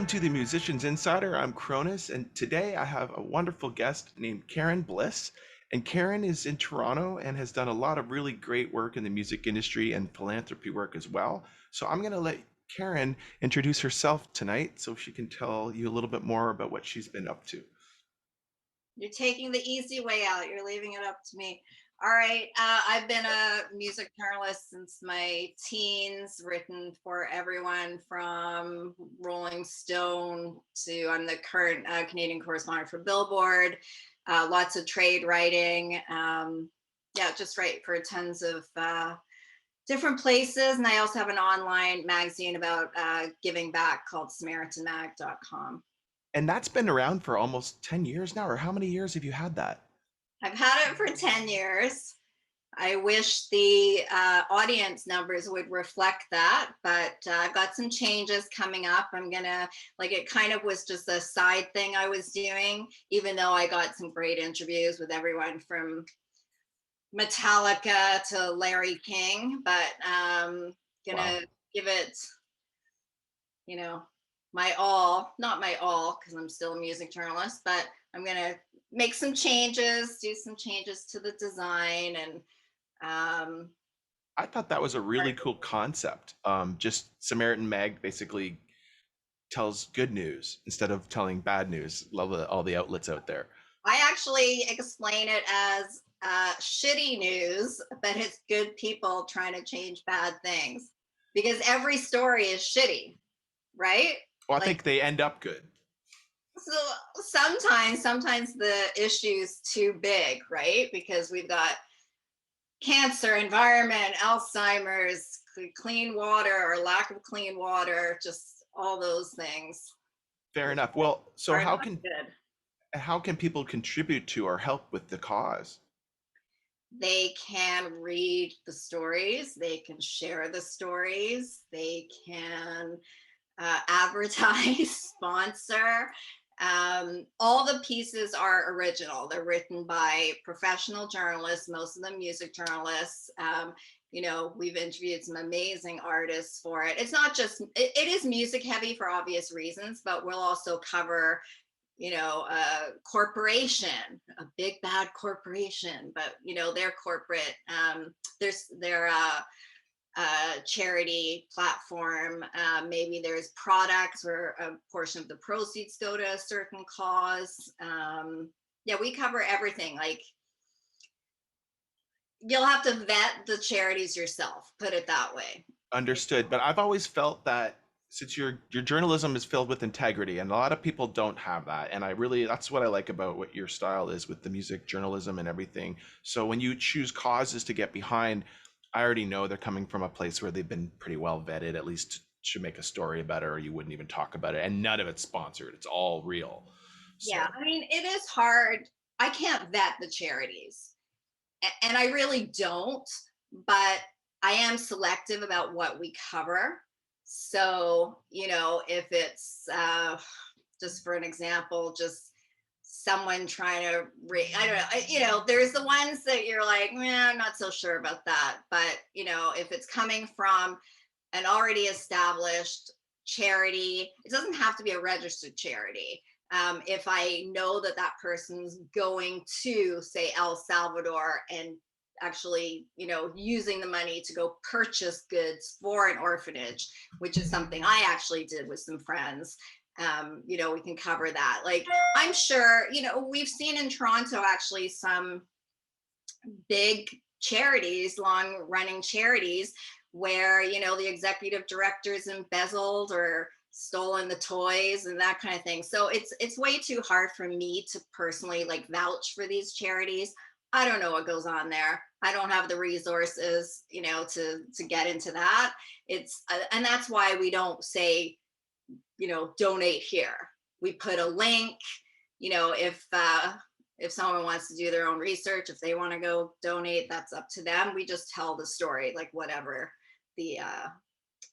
Welcome to the Musicians Insider. I'm KRONIS, and today I have a wonderful guest named Karen Bliss. And Karen is in Toronto and has done a lot of really great work in the music industry and philanthropy work as well. So I'm going to let Karen introduce herself tonight so she can tell you a little bit more about what she's been up to. You're taking the easy way out. You're leaving it up to me. All right. I've been a music journalist since my teens, written for everyone from Rolling Stone to I'm the current Canadian correspondent for Billboard. Lots of trade writing. Yeah, just write for tons of different places. And I also have an online magazine about giving back called SamaritanMag.com. And that's been around for almost 10 years now, or how many years have you had that? I've had it for 10 years. I wish the audience numbers would reflect that, but I've got some changes coming up. I'm gonna, like, it kind of was just a side thing I was doing, even though I got some great interviews with everyone from Metallica to Larry King, but Wow. gonna give it, you know, my all, not my all, because I'm still a music journalist, but I'm gonna make some changes, do some changes to the design and I thought that was a really cool concept. Just Samaritan Mag basically tells good news instead of telling bad news. Love all the outlets out there. I actually explain it as shitty news, but it's good people trying to change bad things because every story is shitty, right? Well, I Like, think they end up good. so sometimes the issue's too big, right? Because we've got cancer, environment, Alzheimer's, clean water or lack of clean water, just all those things Fair enough. Well, so are not good. how can people contribute to or help with the cause? They can read the stories, they can share the stories, they can advertise, sponsor. All the pieces are original. They're written by professional journalists, most of them music journalists. We've interviewed some amazing artists for it. It's not just, it is music heavy for obvious reasons, but we'll also cover a corporation, a big bad corporation, but they're corporate. Their charity platform. Maybe there's products where a portion of the proceeds go to a certain cause. Yeah, we cover everything. Like, you'll have to vet the charities yourself, put it that way. Understood. But I've always felt that since your journalism is filled with integrity, and a lot of people don't have that, and I really that's what I like about what your style is with the music journalism and everything. So when you choose causes to get behind, I already know they're coming from a place where they've been pretty well vetted, at least to make a story about it, or you wouldn't even talk about it. And none of it's sponsored. It's all real. Yeah, So I mean, it is hard. I can't vet the charities, and I really don't, but I am selective about what we cover. So, if it's just for an example, just someone trying to I don't know, there's the ones that you're like, I'm not so sure about that. But, if it's coming from an already established charity, it doesn't have to be a registered charity. If I know that that person's going to, say, El Salvador and actually, using the money to go purchase goods for an orphanage, which is something I actually did with some friends. We can cover that. Like, I'm sure, we've seen in Toronto actually some big charities, long running charities, where, the executive directors embezzled or stolen the toys and that kind of thing. So it's way too hard for me to personally like vouch for these charities. I don't know what goes on there. I don't have the resources, to get into that. It's and that's why we don't say, donate here. We put a link, if someone wants to do their own research, if they want to go donate, that's up to them. We just tell the story, like whatever the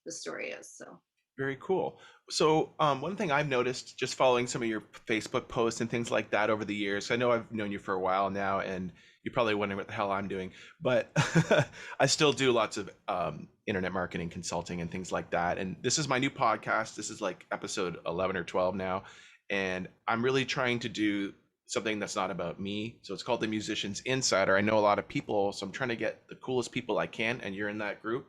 story is. So very cool. So, one thing I've noticed just following some of your Facebook posts and things like that over the years, I know I've known you for a while now, and you're probably wondering what the hell I'm doing, but I still do lots of internet marketing consulting and things like that. And this is my new podcast. This is like episode 11 or 12 now. And I'm really trying to do something that's not about me. So it's called the Musician's Insider. I know a lot of people, so I'm trying to get the coolest people I can. And you're in that group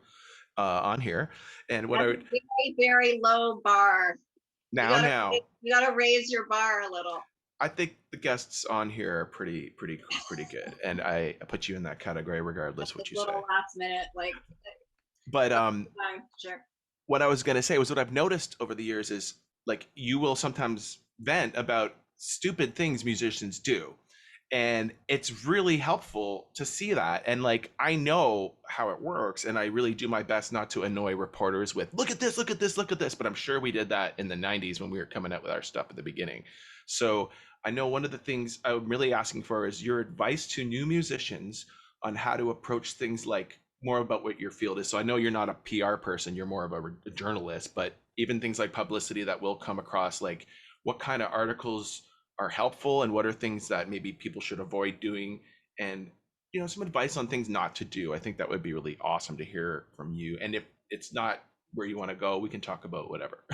on here. And what I That's a would very, very low bar. You now, gotta now, you gotta raise your bar a little. I think the guests on here are pretty good. And I put you in that category regardless what Just you little say. last minute, like But fine, sure. what I was going to say was what I've noticed over the years is like you will sometimes vent about stupid things musicians do. And it's really helpful to see that. And like, I know how it works. And I really do my best not to annoy reporters with, look at this, look at this, look at this. But I'm sure we did that in the 90s when we were coming out with our stuff at the beginning. So I know one of the things I'm really asking for is your advice to new musicians on how to approach things like more about what your field is. So I know you're not a PR person, you're more of a journalist, but even things like publicity that will come across, like what kind of articles are helpful and what are things that maybe people should avoid doing, and some advice on things not to do. I think that would be really awesome to hear from you. And if it's not where you want to go, we can talk about whatever.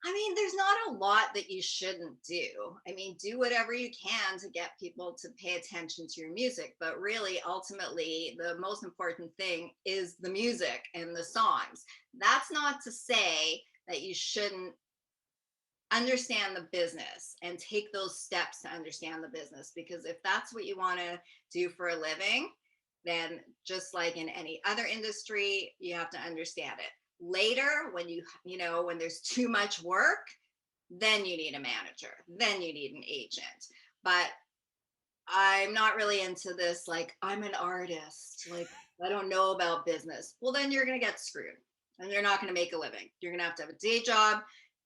I mean, there's not a lot that you shouldn't do. I mean, do whatever you can to get people to pay attention to your music. But really, ultimately, the most important thing is the music and the songs. That's not to say that you shouldn't understand the business and take those steps to understand the business. Because if that's what you want to do for a living, then just like in any other industry, you have to understand it. Later, when when there's too much work, then you need a manager, then you need an agent. But I'm not really into this, like, I'm an artist, like, I don't know about business. Well, then you're going to get screwed and you're not going to make a living. You're going to have a day job,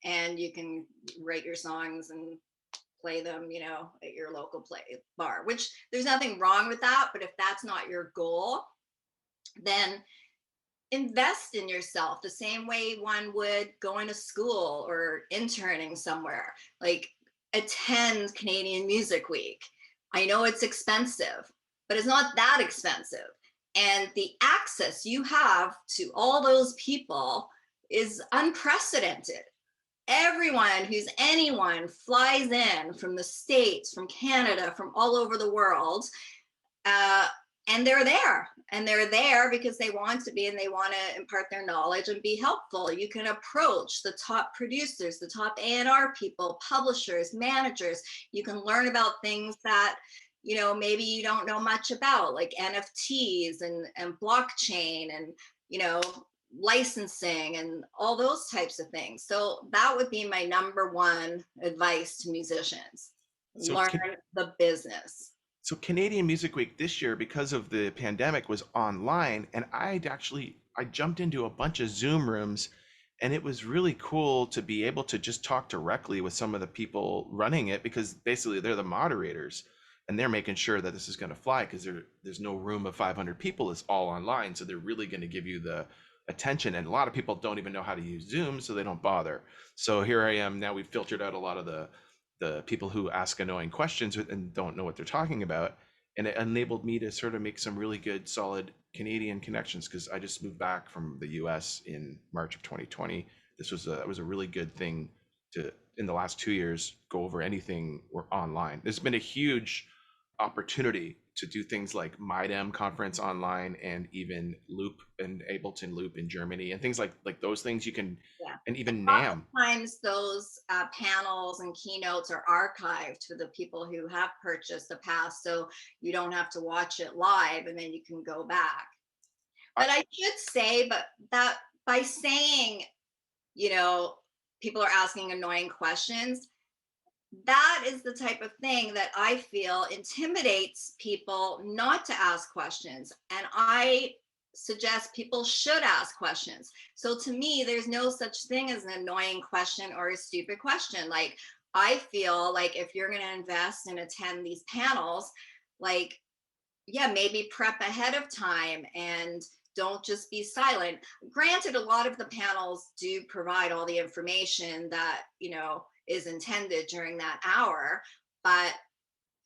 and you can write your songs and play them, at your local play bar, which there's nothing wrong with that. But if that's not your goal, then invest in yourself the same way one would going to school or interning somewhere. Like, attend Canadian Music Week. I know it's expensive, but it's not that expensive. And the access you have to all those people is unprecedented. Everyone who's anyone flies in from the States, from Canada, from all over the world. And they're there because they want to be, and they want to impart their knowledge and be helpful. You can approach the top producers, the top A&R people, publishers, managers. You can learn about things that maybe you don't know much about, like NFTs and blockchain and licensing and all those types of things. So that would be my number one advice to musicians: so learn the business. So Canadian Music Week this year, because of the pandemic, was online, and I jumped into a bunch of Zoom rooms, and it was really cool to be able to just talk directly with some of the people running it, because basically they're the moderators and they're making sure that this is going to fly, because there's no room of 500 people, it's all online, so they're really going to give you the attention. And a lot of people don't even know how to use Zoom, so they don't bother. So here I am now. We've filtered out a lot of the people who ask annoying questions and don't know what they're talking about. And it enabled me to sort of make some really good, solid Canadian connections, because I just moved back from the US in March of 2020. It was a really good thing to, in the last 2 years, go over anything or online. There's been a huge opportunity to do things like MIDEM conference online, and even Loop and Ableton Loop in Germany, and things like those things you can, Yeah. and even NAM. Sometimes those panels and keynotes are archived for the people who have purchased the pass, so you don't have to watch it live, and then you can go back. But I should say, but that by saying, people are asking annoying questions, that is the type of thing that I feel intimidates people not to ask questions. And I suggest people should ask questions. So to me, there's no such thing as an annoying question or a stupid question. Like, I feel like if you're going to invest and attend these panels, like, yeah, maybe prep ahead of time and don't just be silent. Granted, a lot of the panels do provide all the information that, is intended during that hour, but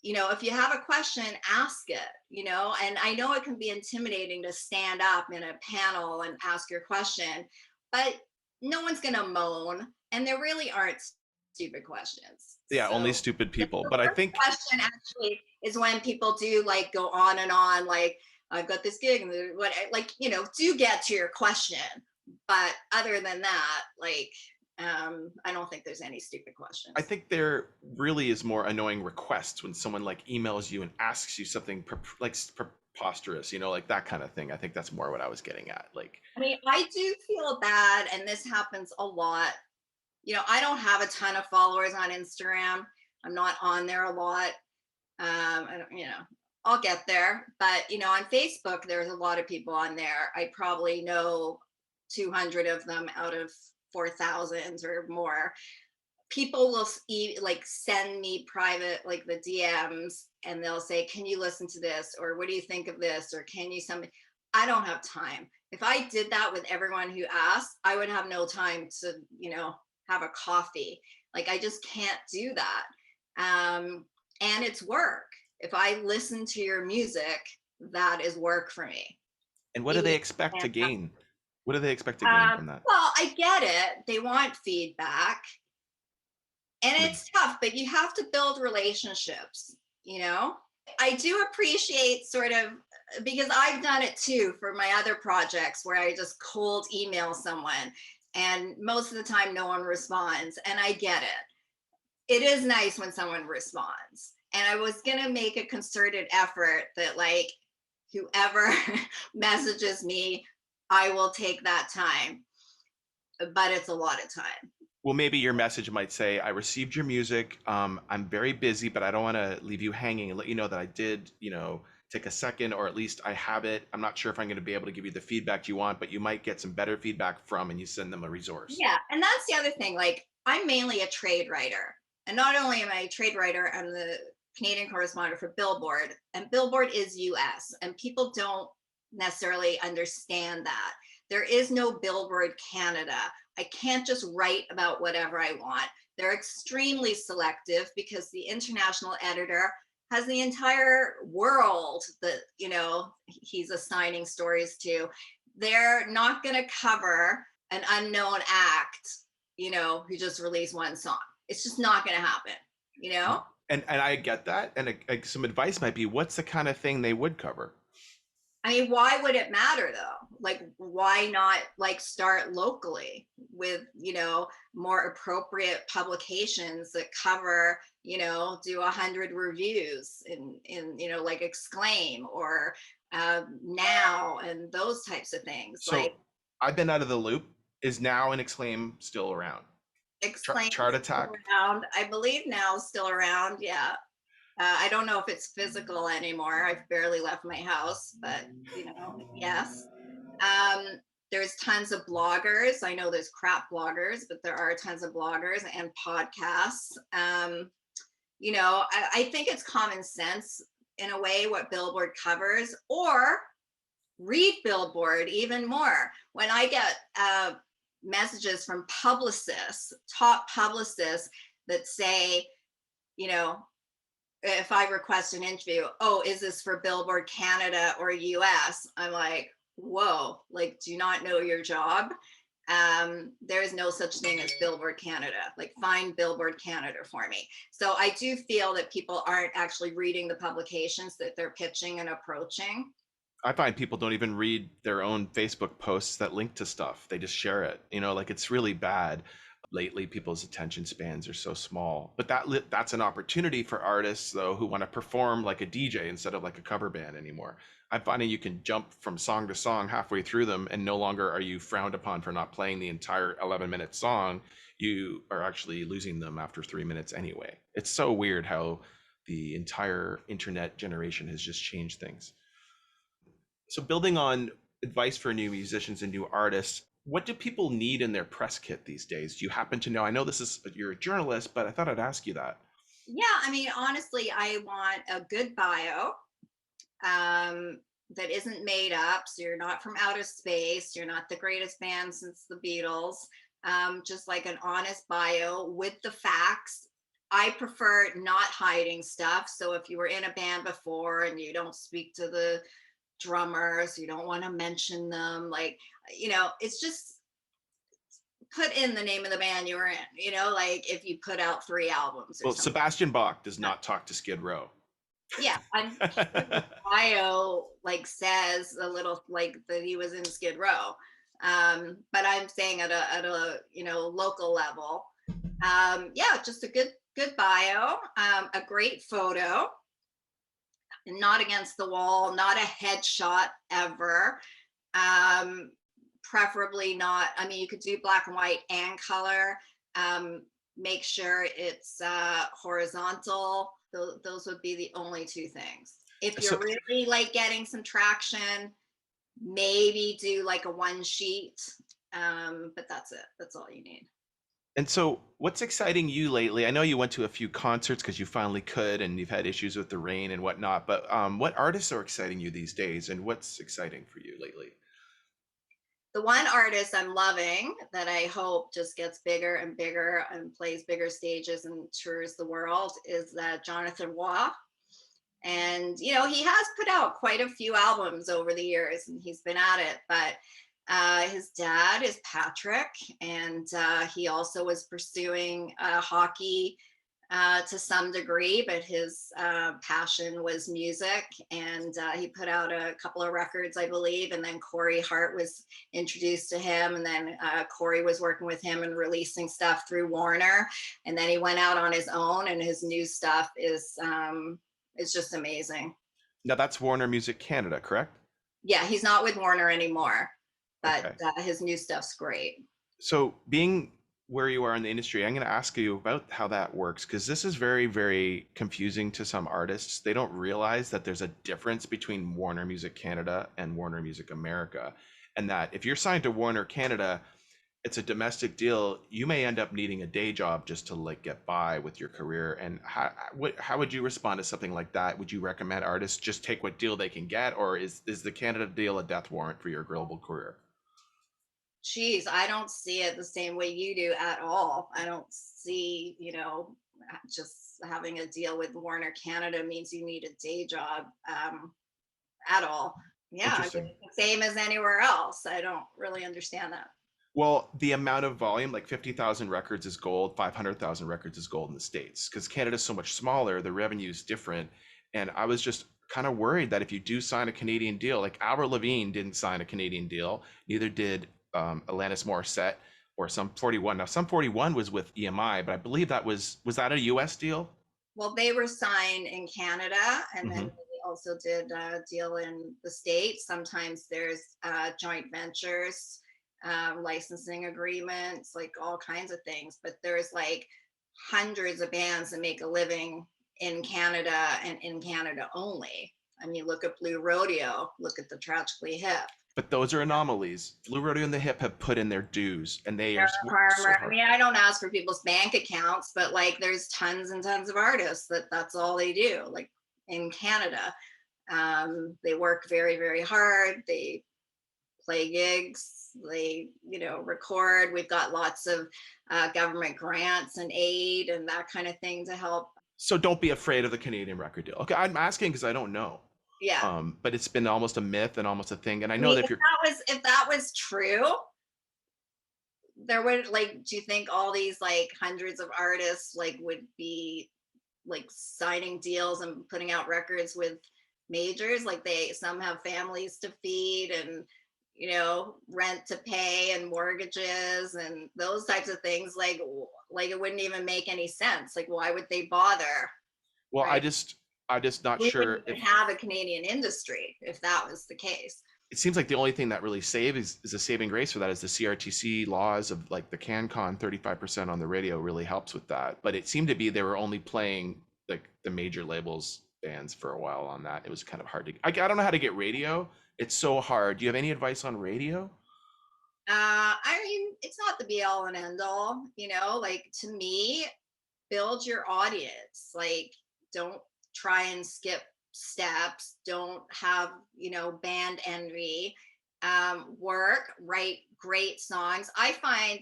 if you have a question, ask it, and I know it can be intimidating to stand up in a panel and ask your question, but no one's going to moan, and there really aren't stupid questions. Yeah, only So stupid the people. But I worst think, question actually is when people do like go on and on, like, I've got this gig and what, like, do get to your question. But other than that, like, I don't think there's any stupid I questions. think there really is more annoying requests when someone like emails you and asks you something like preposterous, like that kind of thing. I think that's more what I was getting at. Like, I mean, I do feel bad, and this happens a lot. I don't have a ton of followers on Instagram. I'm not on there a lot. I don't, I'll get there. But, on Facebook, there's a lot of people on there. I probably know 200 of them out of 4,000 or more. People will like send me private, like the DMs, and they'll say, can you listen to this? Or what do you think of this? Or can you something? I don't have time. If I did that with everyone who asked, I would have no time to, have a coffee. Like, I just can't do that. And it's work. If I listen to your music, that is work for me. and what do Even they if expect I to can't- gain? What do they expect to gain from that? well, I get it. They want feedback. And Like, it's tough, but you have to build relationships, you know? I do appreciate sort of, because I've done it too for my other projects where I just cold email someone, and most of the time no one responds, and I get it. It is nice when someone responds. And I was going to make a concerted effort that, like, whoever messages me, I will take that time, but it's a lot of time. well, maybe your message might say, I received your music. I'm very busy, but I don't want to leave you hanging and let you know that I did, take a second, or at least I have it. I'm not sure if I'm going to be able to give you the feedback you want, but you might get some better feedback from, and you send them a resource. Yeah, and that's the other thing. Like, I'm mainly a trade writer, and not only am I a trade writer, I'm the Canadian correspondent for Billboard, and Billboard is US, and people don't necessarily understand that. There is no Billboard Canada. I can't just write about whatever I want. They're extremely selective because the international editor has the entire world that, he's assigning stories to. They're not going to cover an unknown act, who just released one song. It's just not going to happen, you know? And I get that. And some advice might be, what's the kind of thing they would cover? I mean, why would it matter though? Like, why not like start locally with, more appropriate publications that cover, do 100 reviews in like Exclaim or Now and those types of things. So Like, I've been out of the loop. Is Now and Exclaim still around? Exclaim Chart still Attack? around. I believe Now is still around. Yeah. I don't know if it's physical anymore. I've barely left my house, but yes. Um, there's tons of bloggers. I know there's crap bloggers, but there are tons of bloggers and podcasts. I think it's common sense in a way what Billboard covers, or read Billboard even more. When I get messages from publicists, top publicists that say, if I request an interview, oh, is this for Billboard Canada or US? I'm like, whoa, like, do you not know your job? There is no such thing as Billboard Canada. Like, find Billboard Canada for me. So I do feel that people aren't actually reading the publications that they're pitching and approaching. I find people don't even read their own Facebook posts that link to stuff. They just share it. Like, it's really bad. Lately, people's attention spans are so small. But that's an opportunity for artists, though, who want to perform like a DJ instead of like a cover band anymore. I'm finding you can jump from song to song halfway through them, and no longer are you frowned upon for not playing the entire 11-minute song. You are actually losing them after 3 minutes anyway. It's so weird how the entire internet generation has just changed things. So building on advice for new musicians and new artists, what do people need in their press kit these days? Do you happen to know? I know you're a journalist, but I thought I'd ask you that. Yeah, I mean, honestly, I want a good bio that isn't made up. So you're not from outer space. You're not the greatest band since the Beatles. Just like an honest bio with the facts. I prefer not hiding stuff. So if you were in a band before and you don't speak to the drummers, you don't want to mention them, like, it's just put in the name of the band you were in, like if you put out 3 albums or Well, something. Sebastian Bach does not talk to Skid Row. Yeah, I'm sure the bio like says a little like that he was in Skid Row. But I'm saying at a local level. Yeah, just a good bio, a great photo, not against the wall, not a headshot ever. Um, Preferably not. I mean, you could do black and white and color. Make sure it's horizontal. Those would be the only 2 things. If So, you're really like getting some traction, maybe do like a 1 sheet. But that's it. That's all you need. and so what's exciting you lately? I know you went to a few concerts because you finally could, and you've had issues with the rain and whatnot, but what artists are exciting you these days, and what's exciting for you lately? The one artist I'm loving that I hope just gets bigger and bigger and plays bigger stages and tours the world is Jonathan Waugh. And, he has put out quite a few albums over the years and he's been at it. But his dad is Patrick, and he also was pursuing hockey to some degree, but his passion was music. And he put out a couple of records, I believe. And then Corey Hart was introduced to him. And then Corey was working with him and releasing stuff through Warner. And then he went out on his own, and his new stuff is just amazing. Now that's Warner Music Canada, correct? Yeah, he's not with Warner anymore, but Okay. his new stuff's great. So being where you are in the industry, I'm going to ask you about how that works because this is very, very confusing to some artists. They don't realize that there's a difference between Warner Music Canada and Warner Music America, and that if you're signed to Warner Canada, it's a domestic deal. You may end up needing a day job just to like get by with your career. And how would you respond to something like that? Would you recommend artists just take what deal they can get, or is the Canada deal a death warrant for your global career? Geez, I don't see it the same way you do at all. I don't see, just having a deal with Warner Canada means you need a day job at all. Yeah, I mean, Interesting. it's the same as anywhere else. I don't really understand that. Well, the amount of volume, like 50,000 records is gold, 500,000 records is gold in the States. Because Canada's so much smaller, the revenue is different. And I was just kind of worried that if you do sign a Canadian deal, like Avril Lavigne didn't sign a Canadian deal, neither did Alanis Morissette or Sum 41. Now, Sum 41 was with EMI, but I believe was that a US deal? Well, they were signed in Canada, and then Hmm. we also did a deal in the States. Sometimes there's joint ventures, licensing agreements, like all kinds of things. But there's like hundreds of bands that make a living in Canada and in Canada only. I mean, look at Blue Rodeo, look at the Tragically Hip. But those are anomalies. Blue Rodeo and the Hip have put in their dues, and they are Sarah so Farmer. I hard. mean, I don't ask for people's bank accounts, but like there's tons and tons of artists that's all they do. Like in Canada, they work very, very hard. They play gigs. They, record. We've got lots of government grants and aid and that kind of thing to help. So don't be afraid of the Canadian record deal. Okay, I'm asking because I don't know. Yeah. But it's been almost a myth and almost a thing. And I I know mean, that if if that was true, there would like, do you think all these like hundreds of artists like would be like signing deals and putting out records with majors? Like some have families to feed and rent to pay and mortgages and those types of things. Like it wouldn't even make any sense. Like why would they bother? well, Right? I'm just not We sure wouldn't if even have a Canadian industry if that was the case. it seems like the only thing that really is a saving grace for that is the CRTC laws of like the CanCon 35% on the radio really helps with that. But it seemed to be they were only playing like the major labels bands for a while on that. It was kind of hard to I don't know how to get radio. It's so hard. Do you have any advice on radio? I mean, it's not the be all and end all, like to me, build your audience. Like, don't try and skip steps. Don't have, band envy. Write great songs. I find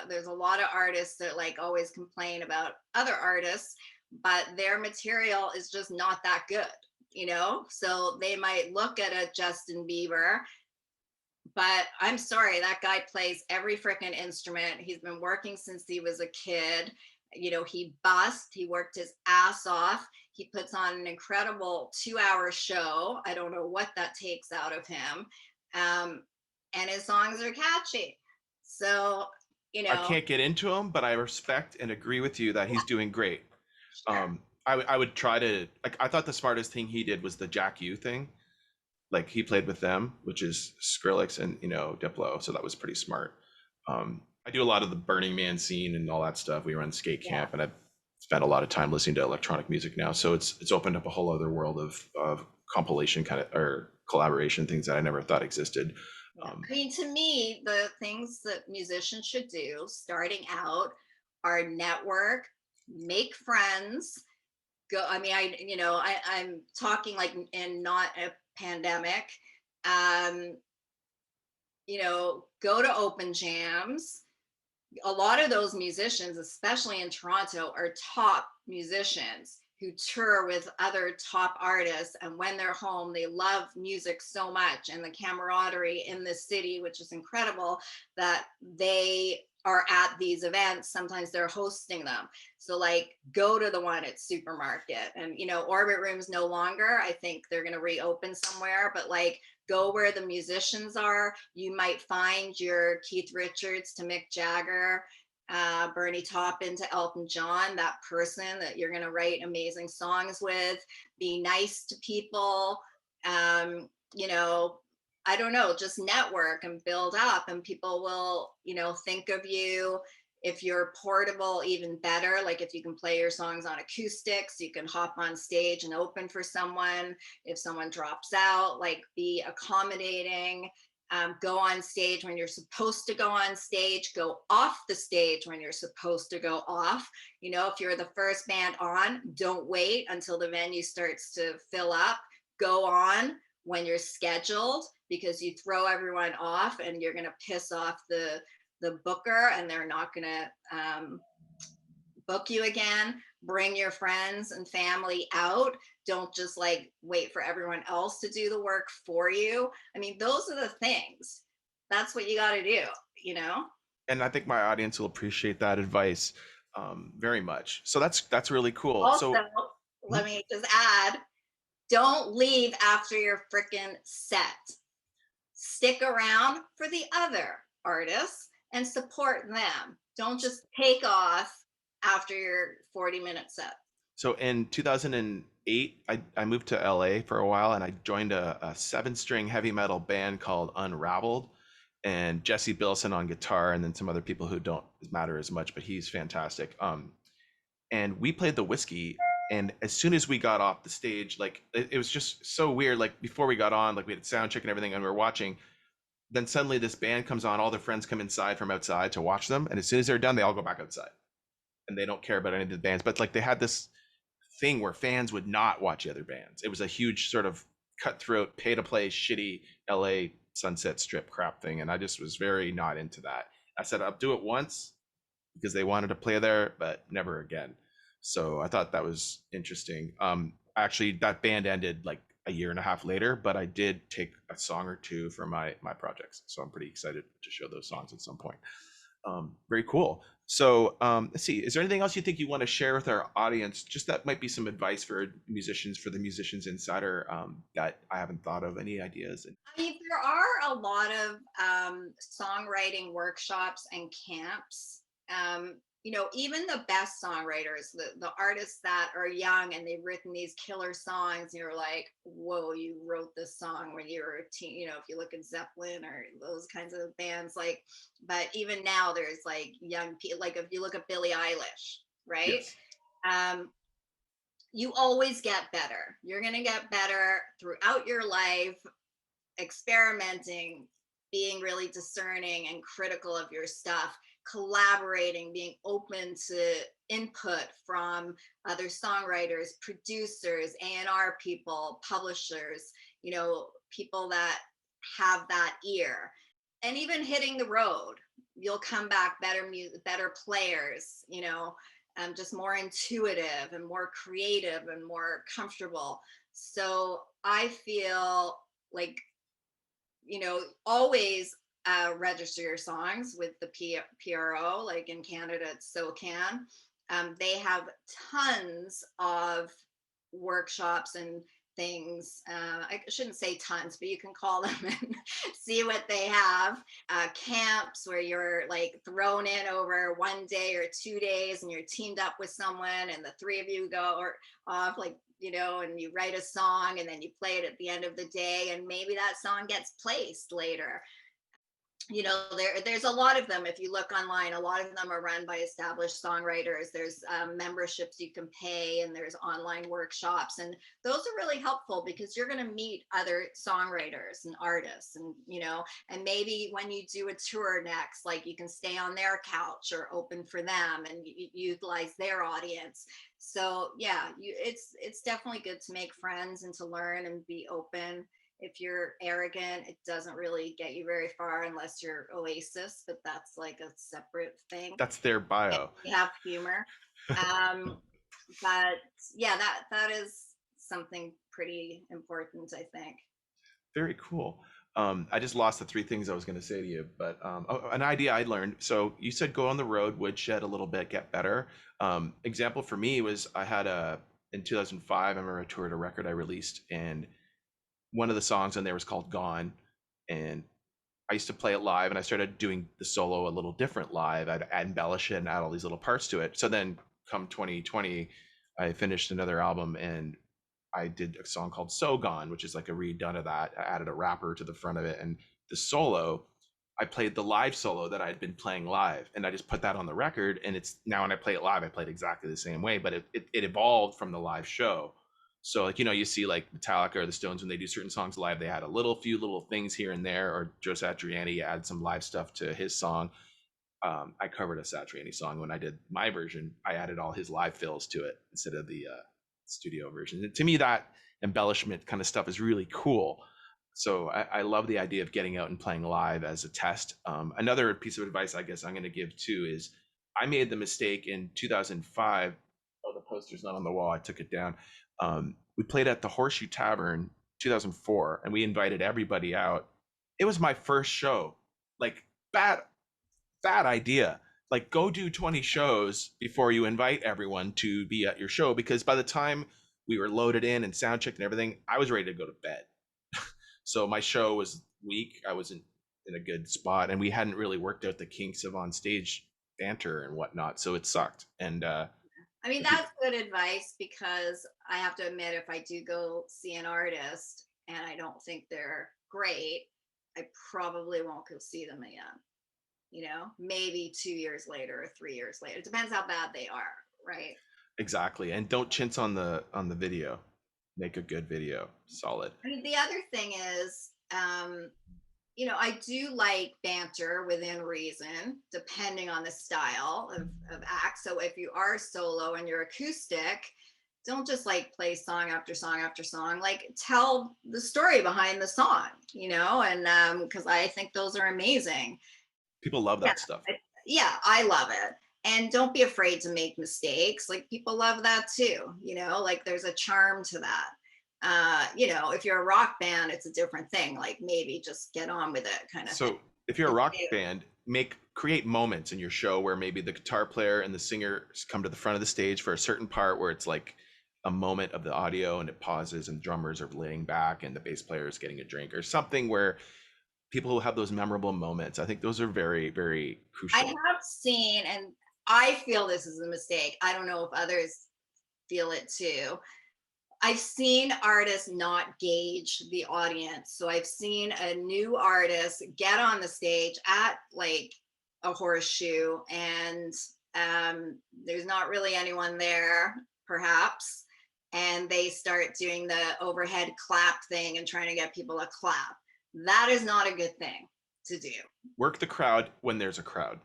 There's a lot of artists that like always complain about other artists, but their material is just not that good, you know? So they might look at a Justin Bieber, but I'm sorry, that guy plays every freaking instrument. He's been working since he was a kid. You know, he worked his ass off. He puts on an incredible 2 hour show. I don't know what that takes out of him. Um, and his songs are catchy. So, you I know, can't get into him, but I respect and agree with you that he's doing great. sure. I would try to like. I thought the smartest thing he did was the Jack U thing. Like he played with them, which is Skrillex and Diplo, so that was pretty smart. I do a lot of the Burning Man scene and all that stuff. We run skate Yeah. camp, and I've spent a lot of time listening to electronic music now. So it's opened up a whole other world of compilation kind of or collaboration things that I never thought existed. Yeah. Um, I mean, to me, the things that musicians should do starting out are network, make friends, go. I mean, I'm talking like in not a pandemic. Um, go to open jams. A lot of those musicians, especially in Toronto, are top musicians who tour with other top artists. And when they're home, they love music so much and the camaraderie in this city, which is incredible, that they are at these events. Sometimes they're hosting them. So, like, go to the one at Supermarket. And, Orbit Room's no longer. I think they're going to reopen somewhere, but like, go where the musicians are. You might find your Keith Richards to Mick Jagger, Bernie Taupin to Elton John, that person that you're going to write amazing songs with. Be nice to people. You know, I don't know, just network and build up, and people will, think of you. If you're portable, even better. Like if you can play your songs on acoustics, you can hop on stage and open for someone. If someone drops out, like be accommodating. Go on stage when you're supposed to go on stage, go off the stage when you're supposed to go off. If you're the first band on, don't wait until the venue starts to fill up. Go on when you're scheduled, because you throw everyone off and you're going to piss off the booker, and they're not going to book you again. Bring your friends and family out. Don't just like wait for everyone else to do the work for you. I mean, those are the things. That's what you got to do. and I think my audience will appreciate that advice very much. So that's really cool. Also, So let me just add, don't leave after your freaking set. Stick around for the other artists and support them. Don't just take off after your 40-minute set. So in 2008, I moved to LA for a while and I joined a seven-string heavy metal band called Unraveled, and Jesse Bilson on guitar, and then some other people who don't matter as much, but he's fantastic. And we played the Whiskey, and as soon as we got off the stage, like it was just so weird. Like before we got on, like we had sound check and everything, and we were watching. Then suddenly this band comes on, all their friends come inside from outside to watch them, and as soon as they're done, they all go back outside, and they don't care about any of the bands. But like they had this thing where fans would not watch the other bands. It was a huge sort of cutthroat, pay to play, shitty LA Sunset Strip crap thing. And I just was very not into that. I said, I'll do it once because they wanted to play there, but never again. So I thought that was interesting. Actually, that band ended like a year and a half later, but I did take a song or two for my projects. So I'm pretty excited to show those songs at some point. Very cool. So let's see, is there anything else you think you want to share with our audience? Just that might be some advice for musicians, for the Musicians Insider, that I haven't thought of. Any ideas? I mean, there are a lot of songwriting workshops and camps. Even the best songwriters, the artists that are young and they've written these killer songs, you're like, whoa, you wrote this song when you were a teen. If you look at Zeppelin or those kinds of bands, like, but even now there's like young people, like if you look at Billie Eilish, right? Yes. Um, you always get better. You're going to get better throughout your life, experimenting, being really discerning and critical of your stuff, collaborating, being open to input from other songwriters, producers, A&R people, publishers, people that have that ear, and even hitting the road. you'll come back better music, better players, just more intuitive and more creative and more comfortable. So I feel like, always register your songs with the PRO, like in Canada, it's SOCAN. They have tons of workshops and things. I shouldn't say tons, but you can call them and see what they have. Camps where you're like thrown in over 1 day or 2 days and you're teamed up with someone and the three of you go or off like, and you write a song and then you play it at the end of the day and maybe that song gets placed later. There's a lot of them. If you look online, a lot of them are run by established songwriters. There's memberships you can pay, and there's online workshops, and those are really helpful because you're going to meet other songwriters and artists, and maybe when you do a tour next, like you can stay on their couch or open for them and utilize their audience. So yeah, it's definitely good to make friends and to learn and be open. If you're arrogant, it doesn't really get you very far unless you're Oasis, but that's like a separate thing. That's their bio. You have humor. But yeah, that is something pretty important, I think. Very cool. I just lost the three things I was going to say to you, but an idea I learned. So you said go on the road, woodshed a little bit, get better. Example for me was I had in 2005, I remember I toured a record I released, and one of the songs on there was called Gone. And I used to play it live, and I started doing the solo a little different live. I'd embellish it and add all these little parts to it. So then come 2020, I finished another album and I did a song called So Gone, which is like a redone of that. I added a rapper to the front of it, and the solo, I played the live solo that I had been playing live, and I just put that on the record. And it's now when I play it live, I play it exactly the same way, but it evolved from the live show. So like, you see like Metallica or the Stones, when they do certain songs live, they add few little things here and there, or Joe Satriani add some live stuff to his song. I covered a Satriani song when I did my version. I added all his live fills to it instead of the studio version. And to me, that embellishment kind of stuff is really cool. So I love the idea of getting out and playing live as a test. Another piece of advice I guess I'm going to give too is I made the mistake in 2005. Oh, the poster's not on the wall. I took it down. We played at the Horseshoe Tavern 2004, and we invited everybody out. It was my first show. Like, bad idea. Like, go do 20 shows before you invite everyone to be at your show, because by the time we were loaded in and sound checked and everything, I was ready to go to bed. So my show was weak. I wasn't in a good spot, and we hadn't really worked out the kinks of on stage banter and whatnot. So it sucked. And I mean, that's good advice because I have to admit, if I do go see an artist and I don't think they're great, I probably won't go see them again. Maybe 2 years later or 3 years later. It depends how bad they are, right? Exactly. And don't chintz on the video. Make a good video. Solid. I mean, the other thing is, I do like banter within reason, depending on the style of act. So if you are solo and you're acoustic, don't just like play song after song after song. Like tell the story behind the song, and because I think those are amazing. People love that stuff. Yeah, I love it. And don't be afraid to make mistakes. Like people love that too, like there's a charm to that. If you're a rock band, it's a different thing. Like maybe just get on with it kind of so thing. If you're a rock band, create moments in your show where maybe the guitar player and the singer come to the front of the stage for a certain part where it's like a moment of the audio and it pauses and drummers are laying back and the bass player is getting a drink or something, where people who have those memorable moments. I think those are very, very crucial. I have seen, and I feel this is a mistake. I don't know if others feel it too. I've seen artists not gauge the audience. So I've seen a new artist get on the stage at like a horseshoe and there's not really anyone there, perhaps. And they start doing the overhead clap thing and trying to get people to clap. That is not a good thing to do. Work the crowd when there's a crowd.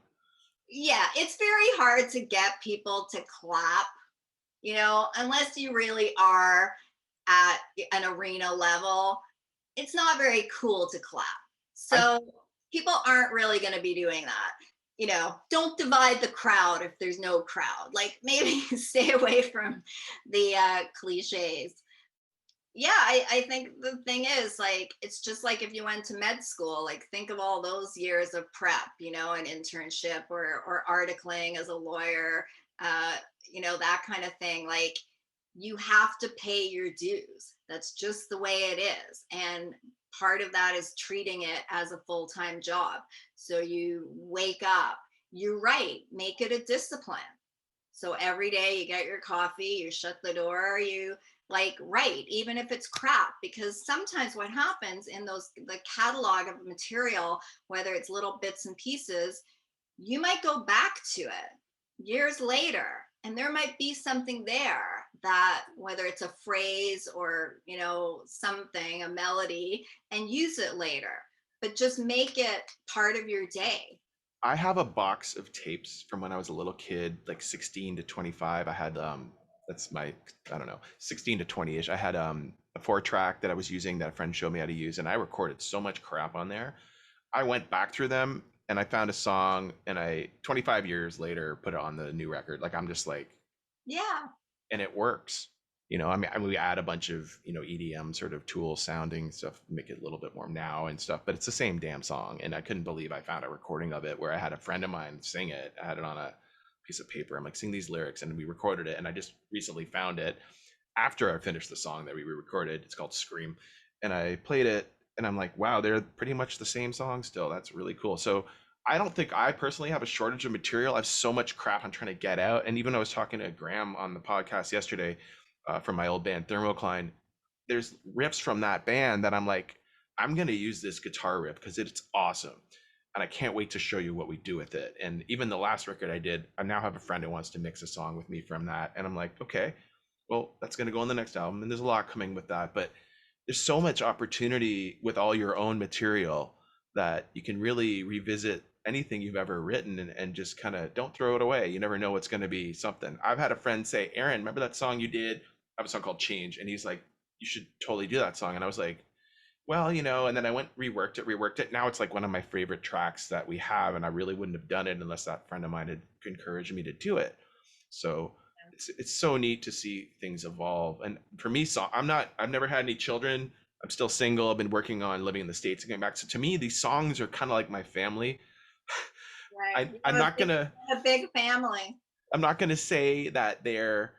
Yeah, it's very hard to get people to clap, unless you really are at an arena level. It's not very cool to clap. So people aren't really going to be doing that. don't divide the crowd if there's no crowd. Like maybe stay away from the cliches. Yeah, I think the thing is, like, it's just like if you went to med school, like think of all those years of prep, an internship or articling as a lawyer, uh, that kind of thing. Like you have to pay your dues. That's just the way it is. And part of that is treating it as a full-time job. So you wake up, you're right, make it a discipline. So every day you get your coffee, you shut the door, you like write, even if it's crap, because sometimes what happens in the catalog of material, whether it's little bits and pieces, you might go back to it years later and there might be something there that whether it's a phrase or something, a melody, and use it later, but just make it part of your day. I have a box of tapes from when I was a little kid, like 16 to 25. I had that's my, I don't know, 16 to 20ish. I had a 4-track that I was using that a friend showed me how to use, and I recorded so much crap on there. I went back through them and I found a song, and I 25 years later put it on the new record. Like I'm just like, Yeah. and it works. I mean, we add a bunch of EDM sort of Tool sounding stuff, make it a little bit more now and stuff, but it's the same damn song. And I couldn't believe I found a recording of it where I had a friend of mine sing it. I had it on a piece of paper. I'm like, sing these lyrics, and we recorded it. And I just recently found it after I finished the song that we re-recorded. It's called Scream, and I played it, and I'm like, wow, they're pretty much the same song still. That's really cool. So I don't think I personally have a shortage of material. I have so much crap I'm trying to get out. And even I was talking to Graham on the podcast yesterday, from my old band Thermocline. There's riffs from that band that I'm like, I'm gonna use this guitar riff because it's awesome, and I can't wait to show you what we do with it. And even the last record I did, I now have a friend who wants to mix a song with me from that, and I'm like, okay, well, that's gonna go on the next album, and there's a lot coming with that. But there's so much opportunity with all your own material that you can really revisit anything you've ever written, and just kind of don't throw it away. You never know what's going to be something. I've had a friend say, Aaron, remember that song you did? I have a song called Change. And he's like, you should totally do that song. And I was like, well, and then I went, reworked it. Now it's like one of my favorite tracks that we have. And I really wouldn't have done it unless that friend of mine had encouraged me to do it. So it's so neat to see things evolve. And for me, so I've never had any children. I'm still single. I've been working on living in the States and getting back. So to me, these songs are kind of like my family. Right. I'm not gonna A big family. I'm not gonna say that they're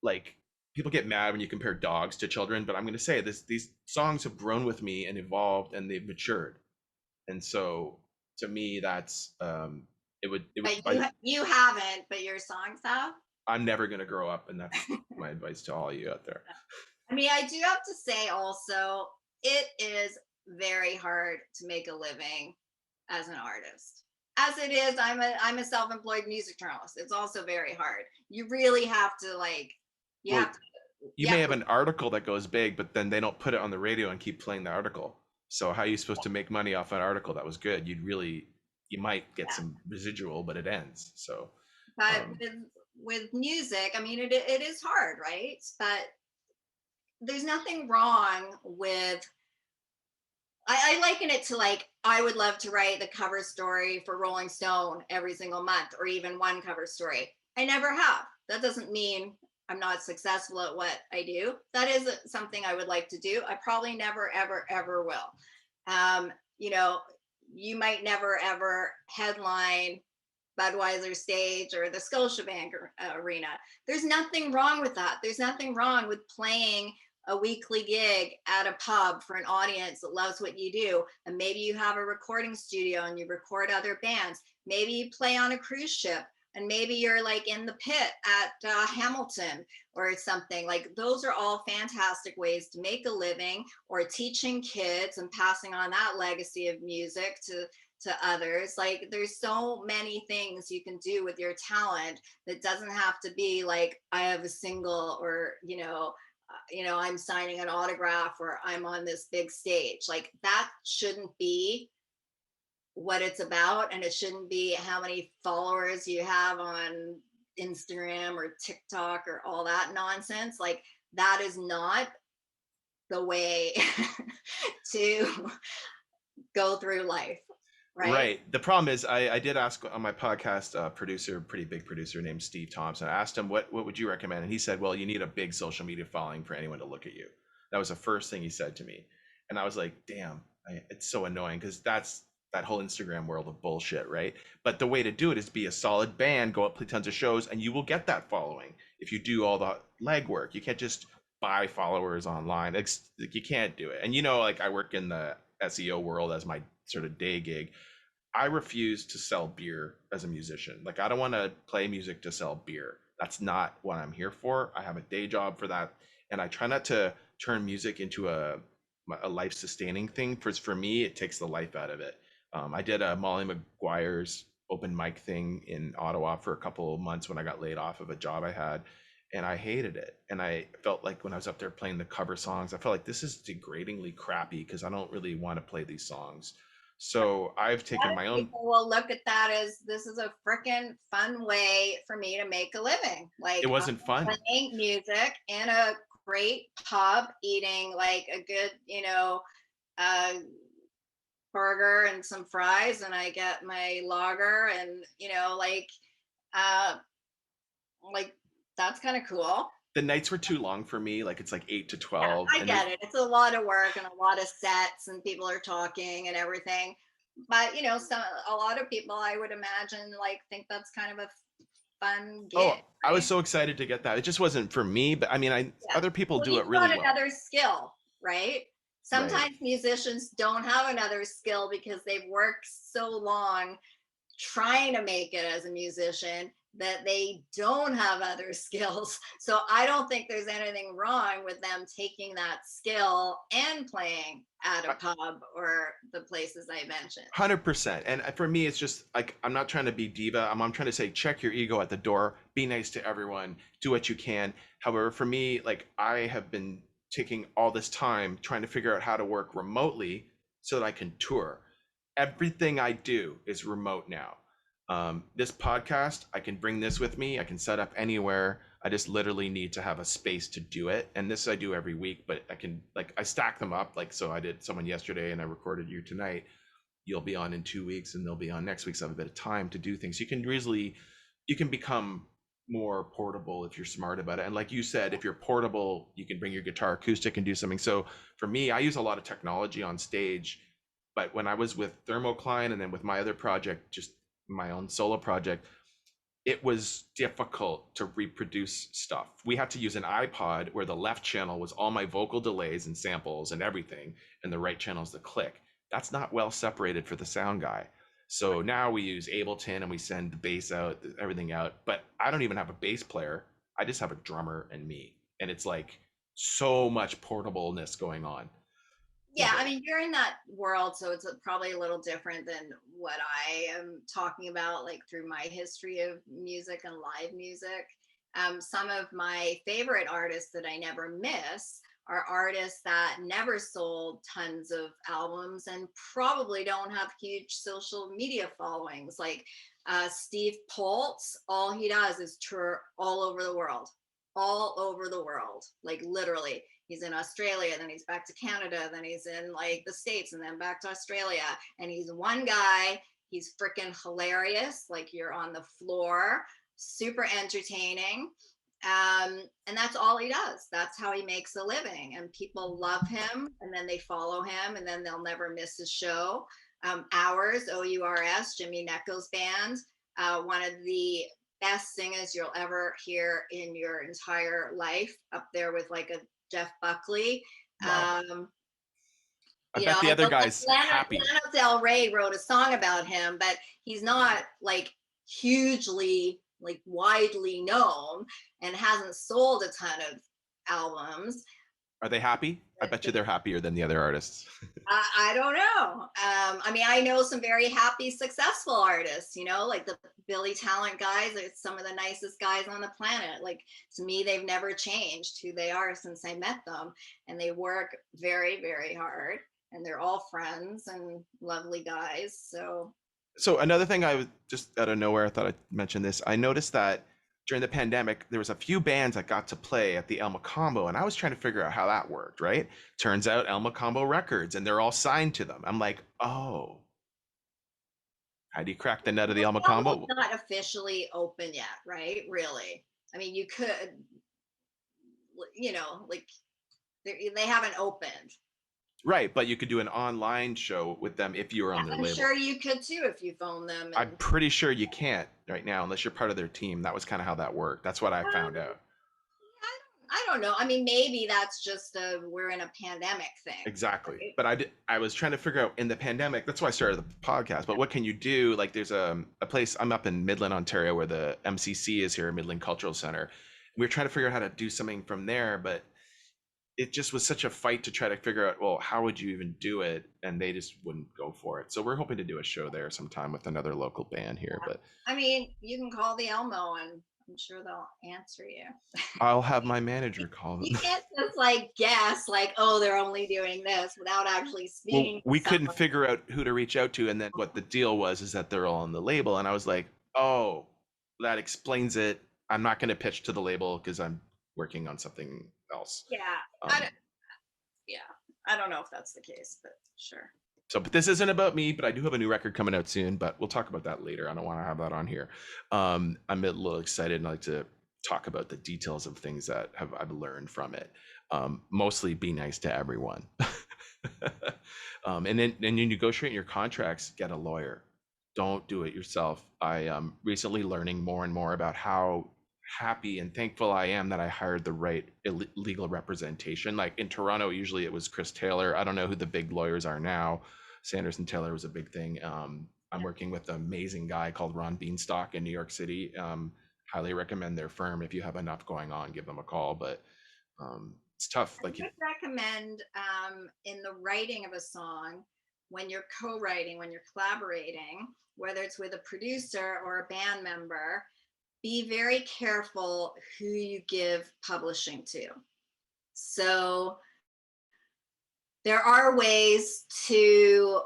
like, people get mad when you compare dogs to children, but I'm gonna say these songs have grown with me and evolved, and they've matured. And so to me, that's But you haven't, but your songs have. I'm never gonna grow up, and that's my advice to all of you out there. I mean, I do have to say also, it is very hard to make a living as an artist. As it is, I'm a self-employed music journalist. It's also very hard. You really have to like, you Well, have to, you you may have have to, an article that goes big, but then they don't put it on the radio and keep playing the article. So how are you supposed to make money off an article that was good? You might get yeah. some residual, but it ends. So But um, with music, I mean, it is hard, right? But there's nothing wrong with I liken it to like I would love to write the cover story for Rolling Stone every single month or even one cover story. I never have. That doesn't mean I'm not successful at what I do. That is something I would like to do. I probably never, ever, ever will. Um, you know, you might never, ever headline Budweiser stage or the Scotiabank arena. There's nothing wrong with that. There's nothing wrong with playing a weekly gig at a pub for an audience that loves what you do. And maybe you have a recording studio and you record other bands. Maybe you play on a cruise ship and maybe you're like in the pit at Hamilton or something. Like those are all fantastic ways to make a living, or teaching kids and passing on that legacy of music to others. Like there's so many things you can do with your talent that doesn't have to be like I have a single, or I'm signing an autograph, or I'm on this big stage. Like that shouldn't be what it's about, and it shouldn't be how many followers you have on Instagram or TikTok or all that nonsense. Like that is not the way to go through life. right? Right. The problem is, I did ask on my podcast producer, pretty big producer named Steve Thompson. I asked him what would you recommend, and he said, "Well, you need a big social media following for anyone to look at you." That was the first thing he said to me, and I was like, "Damn, it's so annoying because that's that whole Instagram world of bullshit, right?" But the way to do it is be a solid band, go out, play tons of shows, and you will get that following if you do all the legwork. You can't just buy followers online. Like, you can't do it. And like I work in the SEO world as my sort of day gig. I refuse to sell beer as a musician. Like, I don't want to play music to sell beer. That's not what I'm here for. I have a day job for that, and I try not to turn music into a life sustaining thing. For me, it takes the life out of it. I did a Molly McGuire's open mic thing in Ottawa for a couple of months when I got laid off of a job I had, and I hated it. And I felt like when I was up there playing the cover songs, I felt like this is degradingly crappy because I don't really want to play these songs. So I've A lot taken of my own. people will look at that as this is a freaking fun way for me to make a living. It Like, I'm wasn't fun. playing music in a great pub, eating like a good, uh, burger and some fries, and I get my lager, and uh, like that's kind of cool. The nights were too long for me. Like, it's like 8 to Yeah, 12, I and get it. It's a lot of work and a lot of sets, and people are talking and everything. But a lot of people, I would imagine, like think that's kind of a fun oh, gig, I was right? so excited to get that. It just wasn't for me, but I mean, I Yeah. other people Well, do it you've really got well. another skill, right? Right. Sometimes musicians don't have another skill because they've worked so long trying to make it as a musician that they don't have other skills. So I don't think there's anything wrong with them taking that skill and playing at a pub or the places I mentioned. 100%. And for me, it's just like, I'm not trying to be diva. I'm trying to say, check your ego at the door, be nice to everyone, do what you can. However, for me, like, I have been taking all this time trying to figure out how to work remotely so that I can tour. Everything I do is remote now. This podcast, I can bring this with me. I can set up anywhere. I just literally need to have a space to do it. And this I do every week, but I can, like, I stack them up. Like, so I did someone yesterday and I recorded you tonight. You'll be on in 2 weeks and they'll be on next week. So I have a bit of time to do things. You can become more portable if you're smart about it. And like you said, if you're portable, you can bring your guitar acoustic and do something. So for me, I use a lot of technology on stage. But when I was with Thermocline and then with my other project, just my own solo project, it was difficult to reproduce stuff. We had to use an iPod where the left channel was all my vocal delays and samples and everything, and the right channel is the click. That's not well separated for the sound guy. So now we use Ableton and we send the bass out, everything out. But I don't even have a bass player. I just have a drummer and me. And it's like so much portableness going on Yeah, with I it. mean, you're in that world, so it's probably a little different than what I am talking about, like through my history of music and live music. Some of my favorite artists that I never miss are artists that never sold tons of albums and probably don't have huge social media followings. Like Steve Poltz, all he does is tour all over the world, like literally he's in Australia, then he's back to Canada, then he's in like the States, and then back to Australia. And he's one guy. He's freaking hilarious. Like you're on the floor, super entertaining. And that's all he does. That's how he makes a living. And people love him, and then they follow him, and then they'll never miss his show. Ours, OURS, Jimmy Necco's band, one of the best singers you'll ever hear in your entire life, up there with like a Jeff Buckley. Wow. I bet the I other know like guy's happy. Lana Del Rey wrote a song about him, but he's not like hugely like widely known and hasn't sold a ton of albums. Are they happy? I bet you they're happier than the other artists. I don't know. I mean, I know some very happy, successful artists, like the Billy Talent guys. It's some of the nicest guys on the planet. Like to me, they've never changed who they are since I met them. And they work very, very hard. And they're all friends and lovely guys. So, So another thing I was just out of nowhere, I thought I'd mention this. I noticed that during the pandemic, there was a few bands that got to play at the Elma Combo, and I was trying to figure out how that worked, right? Turns out Elma Combo Records, and they're all signed to them. I'm like, oh, How do you crack the nut of the Well, alma the album's combo? not officially open yet, right? Really. I mean, you could, like they haven't opened. Right, but you could do an online show with them if you were Yeah, on their I'm label. sure you could too if you phone them I'm and pretty sure you can't right now unless you're part of their team. That was kind of how that worked. That's what I found um, out. I don't know. I mean, maybe that's just a we're in a pandemic thing, Exactly. right? But I was trying to figure out in the pandemic, that's why I started the podcast. But what can you do? Like there's a place, I'm up in Midland, Ontario, where the MCC is here, Midland Cultural Center. We were trying to figure out how to do something from there, but it just was such a fight to try to figure out, well, how would you even do it? And they just wouldn't go for it. So we're hoping to do a show there sometime with another local band here, but I mean, you can call the Elmo and I'm sure they'll answer you. I'll have my manager call You them. can't just like guess, like, oh, they're only doing this without actually Well, speaking to we couldn't someone. figure out who to reach out to, and then what the deal was is that they're all on the label, and I was like, oh, that explains it. I'm not going to pitch to the label because I'm working on something else. Yeah, I Um, don't, yeah, I don't know if that's the case, but sure. so, but this isn't about me, but I do have a new record coming out soon, but we'll talk about that later. I don't want to have that on here. I'm a little excited and I like to talk about the details of things that I've learned from it. Mostly be nice to everyone. And then you negotiate your contracts, get a lawyer. Don't do it yourself. I am recently learning more and more about how happy and thankful I am that I hired the right legal representation. Like in Toronto, usually it was Chris Taylor. I don't know who the big lawyers are now. Sanderson Taylor was a big thing. I'm working with an amazing guy called Ron Beanstalk in New York City. Highly recommend their firm. If you have enough going on, give them a call. But it's tough. I Like, would recommend in the writing of a song, when you're co-writing, when you're collaborating, whether it's with a producer or a band member, be very careful who you give publishing to. So there are ways to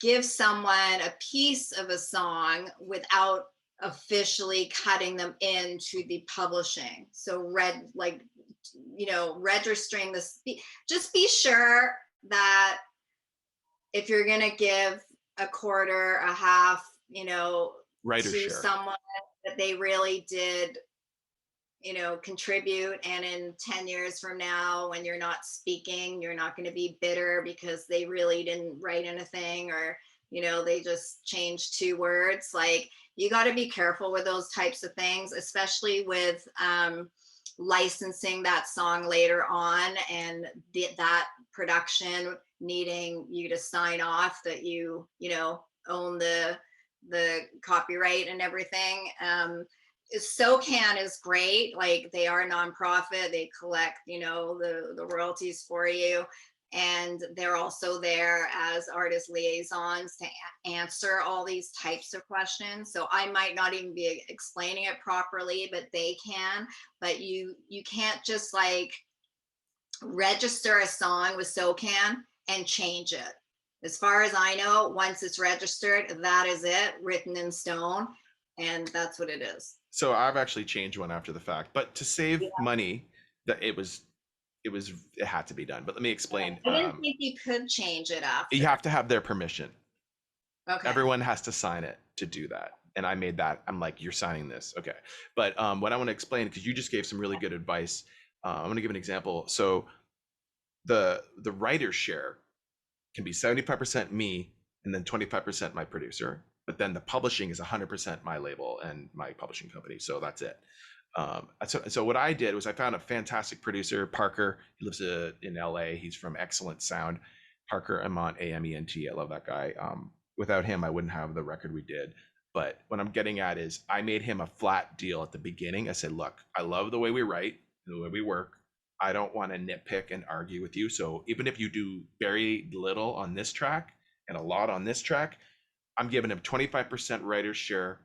give someone a piece of a song without officially cutting them into the publishing. So registering this, just be sure that if you're going to give a quarter, a half, writer to share. someone, that they really did contribute, and in 10 years from now when you're not speaking, you're not going to be bitter because they really didn't write anything, or they just changed 2 words. Like, you got to be careful with those types of things, especially with licensing that song later on, and that production needing you to sign off that you own the copyright and everything. SOCAN is great. Like, they are a nonprofit. They collect, the royalties for you. And they're also there as artist liaisons to answer all these types of questions. So I might not even be explaining it properly, but they can. But you can't just like register a song with SOCAN and change it. As far as I know, once it's registered, that is it, written in stone, and that's what it is. So I've actually changed one after the fact, but to save Yeah. money, that it had to be done. But let me explain. I didn't think you could change it after. You have to have their permission. Okay. Everyone has to sign it to do that. And I made that. I'm like, you're signing this, okay? But what I want to explain, because you just gave some really good advice. I'm going to give an example. So the writer's share can be 75% me and then 25% my producer. But then the publishing is 100% my label and my publishing company. So that's it. So what I did was I found a fantastic producer, Parker. He lives in LA. He's from XLNTSOUND. Parker Amont, AMENT. I love that guy. Without him, I wouldn't have the record we did. But what I'm getting at is I made him a flat deal at the beginning. I said, look, I love the way we write, the way we work. I don't want to nitpick and argue with you. So even if you do very little on this track and a lot on this track, I'm giving him 25% writer's share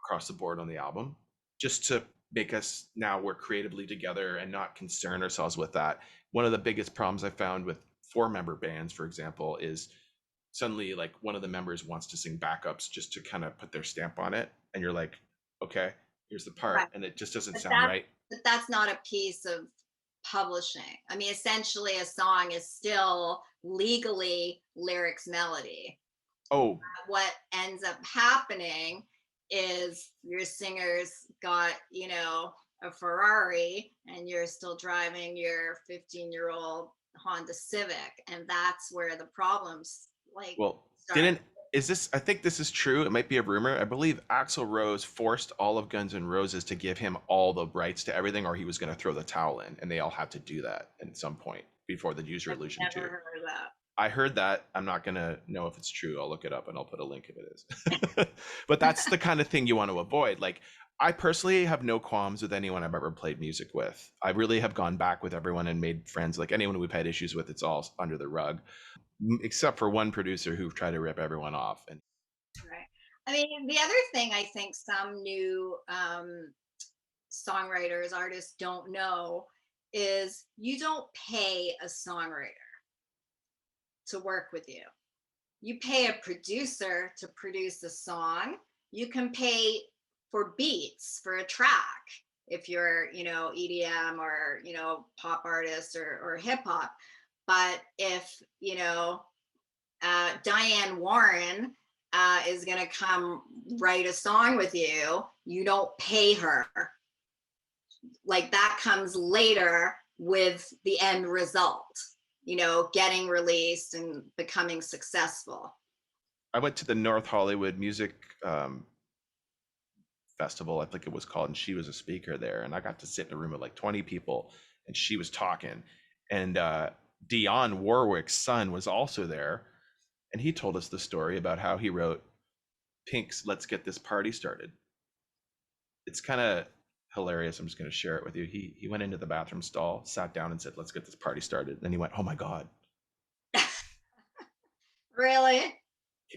across the board on the album, just to make us now work creatively together and not concern ourselves with that. One of the biggest problems I found with 4-member bands, for example, is suddenly like one of the members wants to sing backups just to kind of put their stamp on it. And you're like, okay, here's the part. Right. And it just doesn't But sound right. that's not a piece of publishing. I mean, essentially, a song is still legally lyrics melody. Oh, What ends up happening is your singer's got, you know, a Ferrari and you're still driving your 15-year-old Honda Civic. And that's where the problems like well, start. didn't is this? I think this is true. It might be a rumor. I believe Axl Rose forced all of Guns N' Roses to give him all the rights to everything, or he was going to throw the towel in, and they all had to do that at some point before the Use Your I've Illusion never 2. heard of that. I heard that. I'm not gonna know if it's true. I'll look it up and I'll put a link if it is. But that's the kind of thing you want to avoid. Like, I personally have no qualms with anyone I've ever played music with. I really have gone back with everyone and made friends. Like anyone we've had issues with, it's all under the rug, except for one producer who tried to rip everyone off. And Right. I mean, the other thing I think some new songwriters, artists don't know is you don't pay a songwriter to work with you. You pay a producer to produce a song. You can pay for beats for a track if you're, you know, EDM or, you know, pop artist or hip hop. But if, you know, Diane Warren is going to come write a song with you, you don't pay her. Like that comes later with the end result, you know, getting released and becoming successful. I went to the North Hollywood Music Festival, I think it was called, and she was a speaker there. And I got to sit in a room with like 20 people, and she was talking. And Dionne Warwick's son was also there, and he told us the story about how he wrote Pink's "Let's Get This Party Started." It's kind of hilarious. I'm just going to share it with you. He went into the bathroom stall, sat down, and said, "Let's get this party started." Then he went, "Oh my God." Really?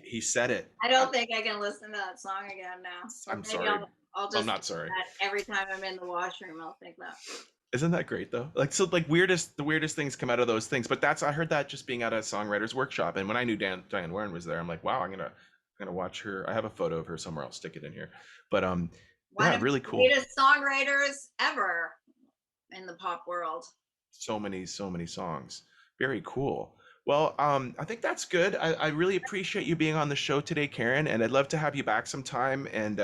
He said it. I don't think I can listen to that song again now. I'm Maybe sorry. I'll just I'm not sorry. every time I'm in the washroom, I'll think that. Isn't that great though? Like, so like the weirdest things come out of those things. But I heard that just being at a songwriter's workshop. And when I knew Diane Warren was there, I'm like, wow, I'm gonna watch her. I have a photo of her somewhere. I'll stick it in here. But One yeah, of really the cool. greatest songwriters ever in the pop world. So many songs. Very cool. Well, I think that's good. I really appreciate you being on the show today, Karen, and I'd love to have you back sometime. And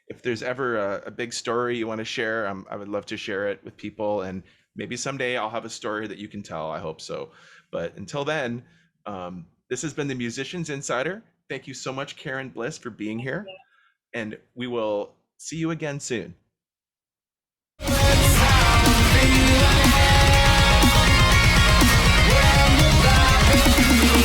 if there's ever a big story you want to share, I would love to share it with people. And maybe someday I'll have a story that you can tell. I hope so. But until then, this has been the Musicians Insider. Thank you so much, Karen Bliss, for being here. And we will see you again soon. When the